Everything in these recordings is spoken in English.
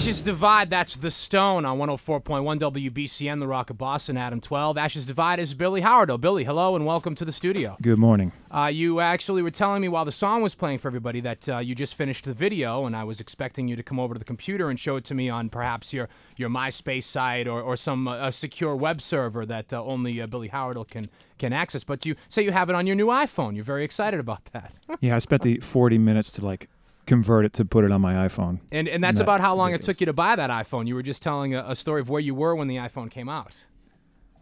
Ashes Divide, that's The Stone on 104.1 WBCN, The Rock of Boston, Adam 12. Ashes Divide is Billy Howard. Billy, hello and welcome to the studio. Good morning. You actually were telling me while the song was playing for everybody that you just finished the video, and I was expecting you to come over to the computer and show it to me on perhaps your MySpace site or some secure web server that only Billy Howard can access. But you say you have it on your new iPhone. You're very excited about that. Yeah, I spent the 40 minutes to convert it to put it on my iPhone. And that's about how long it took you to buy that iPhone. You were just telling a story of where you were when the iPhone came out.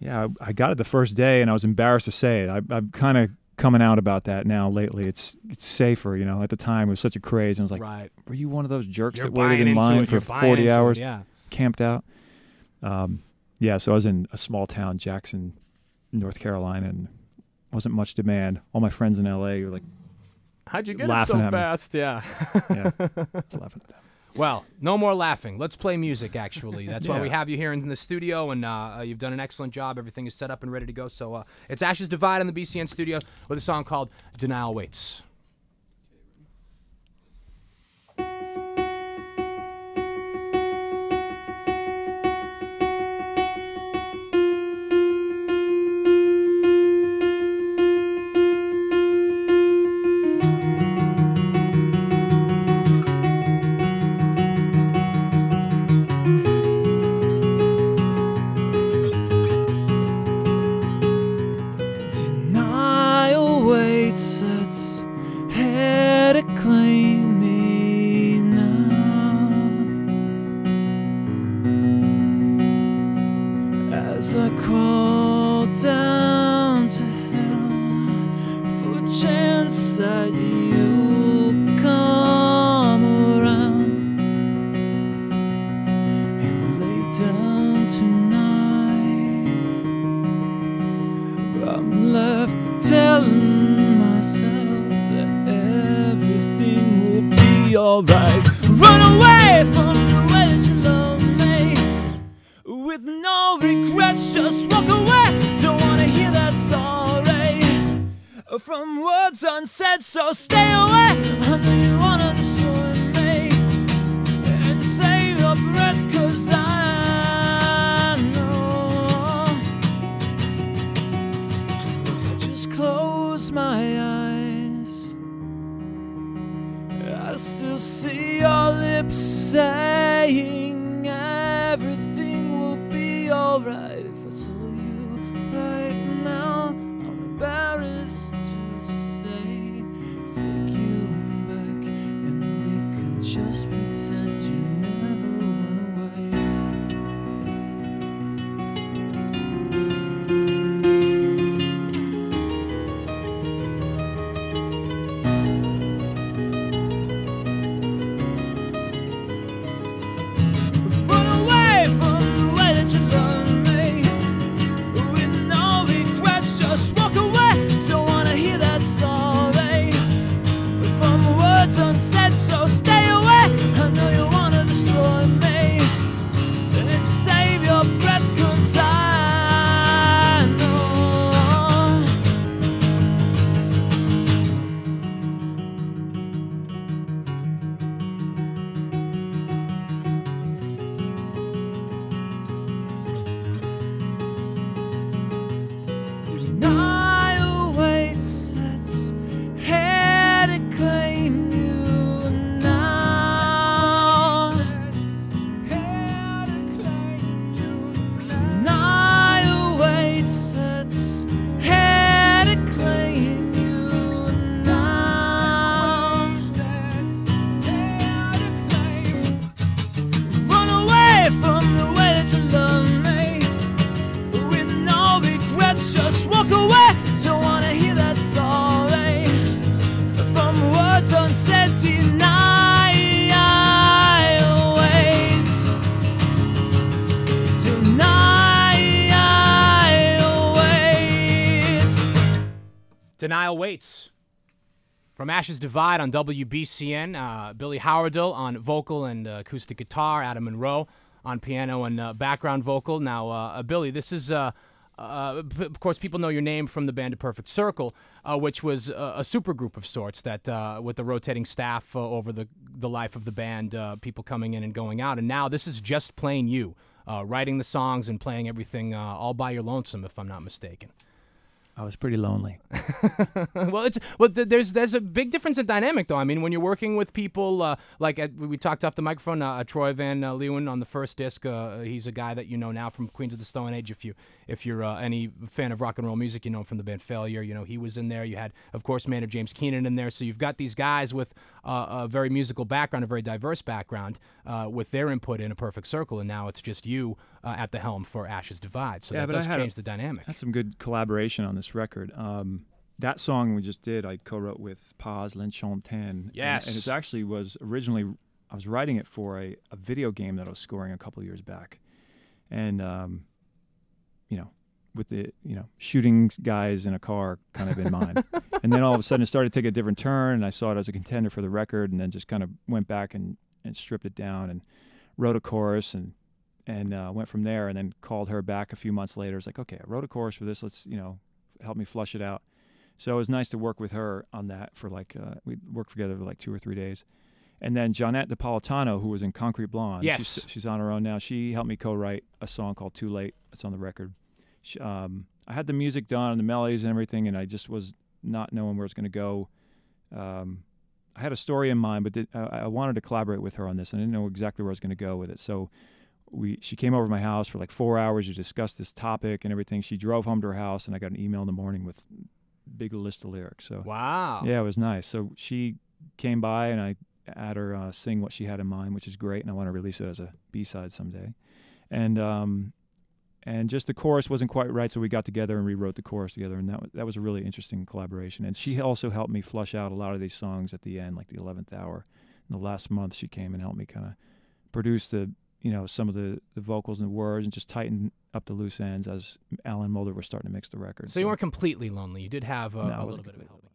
Yeah, I got it the first day, and I was embarrassed to say it. I'm kind of coming out about that now lately. It's safer, At the time, it was such a craze. And I was like, right. Were you one of those jerks You're that waited in line for 40 hours, camped out? Yeah, so I was in a small town, Jackson, North Carolina, and wasn't much demand. All my friends in L.A. were like, how'd you get it so fast? Yeah. Yeah, I was laughing at them. Well, no more laughing. Let's play music, actually. That's why we have you here in the studio, and you've done an excellent job. Everything is set up and ready to go. So it's Ashes Divide in the BCN studio with a song called Denial Waits. It's here to claim me now. As I crawl down to hell for a chance that you'll come around and lay down tonight. I'm left telling myself that everything will be alright. Run away from the way that you love me with no regrets, just walk away. Don't wanna hear that sorry from words unsaid, so stay away. I know you wanna destroy me and save your breath, 'cause I know I just close my eyes, I still see your lips saying everything will be alright. If I told you right now, I'm embarrassed to say, take you back and we can just pretend you never went away. Unsaid, so stay away. I know you wanna destroy me and save your breath, 'cause I know. Denial waits, it's here to claim you. Walk away, don't wanna hear that sorry from words unsaid. Denial waits, denial waits. Denial Waits from Ashes Divide on WBCN. Billy Howardell on vocal and acoustic guitar. Adam Monroe on piano and background vocal. Now, Billy, this is of course, people know your name from the band A Perfect Circle, which was a super group of sorts that with the rotating staff over the life of the band, people coming in and going out. And now this is just plain you, writing the songs and playing everything all by your lonesome, if I'm not mistaken. I was pretty lonely. Well, there's a big difference in dynamic, though. I mean, when you're working with people we talked off the microphone, Troy Van Leeuwen on the first disc. He's a guy that you know now from Queens of the Stone Age. If you're any fan of rock and roll music, you know him from the band Failure. You know he was in there. You had, of course, Maynard James Keenan in there. So you've got these guys with a very musical background, a very diverse background, with their input in A Perfect Circle, and now it's just you at the helm for Ashes Divide. So that does change the dynamic. Had some good collaboration on this record. That song we just did, I co-wrote with Paz Lenchontin. Yes. And it actually was originally, I was writing it for a video game that I was scoring a couple years back. And, you know, with the, shooting guys in a car kind of in mind. And then all of a sudden it started to take a different turn, and I saw it as a contender for the record, and then just kind of went back and stripped it down and wrote a chorus and went from there, and then called her back a few months later. It's like, okay, I wrote a chorus for this. Let's, help me flush it out. So it was nice to work with her on that for we worked together for like 2 or 3 days. And then Johnette Napolitano, who was in Concrete Blonde, yes, she's on her own now. She helped me co-write a song called Too Late. It's on the record. I had the music done and the melodies and everything, and I just was not knowing where it's going to go. I had a story in mind, but I wanted to collaborate with her on this, and I didn't know exactly where I was going to go with it. So she came over to my house for like 4 hours to discuss this topic and everything. She drove home to her house, and I got an email in the morning with a big list of lyrics. So wow, yeah, it was nice. So she came by, and I had her sing what she had in mind, which is great, and I want to release it as a B-side someday. And just the chorus wasn't quite right, so we got together and rewrote the chorus together, and that was a really interesting collaboration. And she also helped me flush out a lot of these songs at the end, like the 11th hour. In the last month, she came and helped me kind of produce some of the vocals and the words, and just tighten up the loose ends as Alan Mulder was starting to mix the record. So you weren't completely lonely. You did have a little bit of help.